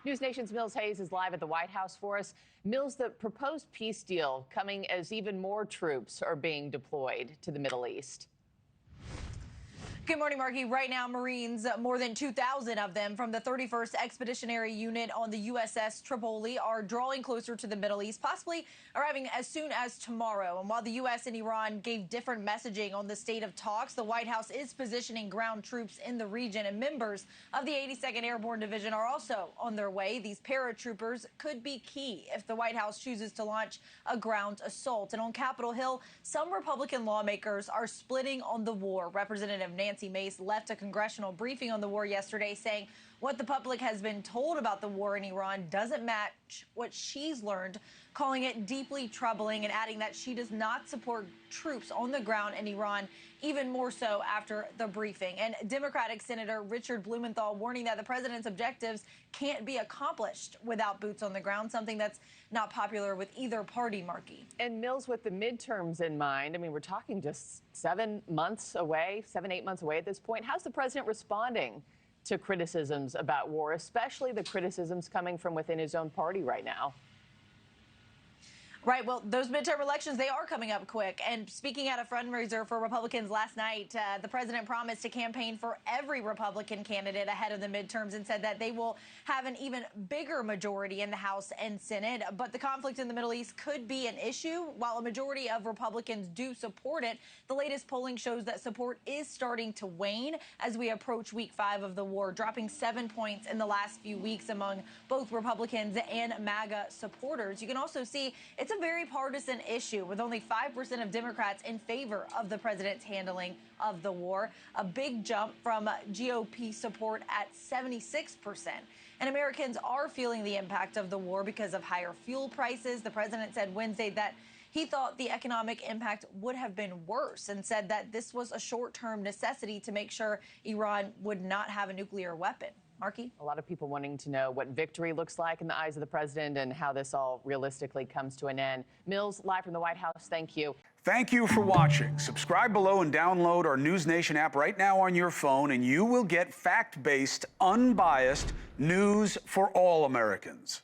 NewsNation's Mills Hayes is live at the White House for us. Mills, the proposed peace deal coming as even more troops are being deployed to the Middle East. Good morning, Markie. Right now, Marines, more than 2,000 of them from the 31st Expeditionary Unit on the USS Tripoli are drawing closer to the Middle East, possibly arriving as soon as tomorrow. And while the U.S. and Iran gave different messaging on the state of talks, the White House is positioning ground troops in the region, and members of the 82nd Airborne Division are also on their way. These paratroopers could be key if the White House chooses to launch a ground assault. And on Capitol Hill, some Republican lawmakers are splitting on the war. Representative Nancy Mace left a congressional briefing on the war yesterday saying what the public has been told about the war in Iran doesn't match what she's learned, calling it deeply troubling and adding that she does not support troops on the ground in Iran, even more so after the briefing. And Democratic Senator Richard Blumenthal warning that the president's objectives can't be accomplished without boots on the ground, something that's not popular with either party, Markie. And Mills, with the midterms in mind, I mean, we're talking just 7 months away, 8 months away at this point. How's the president responding to criticisms about war, especially the criticisms coming from within his own party right now? Right. Well, those midterm elections, they are coming up quick. And speaking at a fundraiser for Republicans last night, the president promised to campaign for every Republican candidate ahead of the midterms and said that they will have an even bigger majority in the House and Senate. But the conflict in the Middle East could be an issue. While a majority of Republicans do support it, the latest polling shows that support is starting to wane as we approach week 5 of the war, dropping 7 points in the last few weeks among both Republicans and MAGA supporters. You can also see it's a very partisan issue, with only 5% of Democrats in favor of the president's handling of the war, a big jump from GOP support at 76%. And Americans are feeling the impact of the war because of higher fuel prices. The president said Wednesday that he thought the economic impact would have been worse and said that this was a short-term necessity to make sure Iran would not have a nuclear weapon. Markie? A lot of people wanting to know what victory looks like in the eyes of the president and how this all realistically comes to an end. Mills, live from the White House, thank you. Thank you for watching. Subscribe below and download our NewsNation app right now on your phone, and you will get fact-based, unbiased news for all Americans.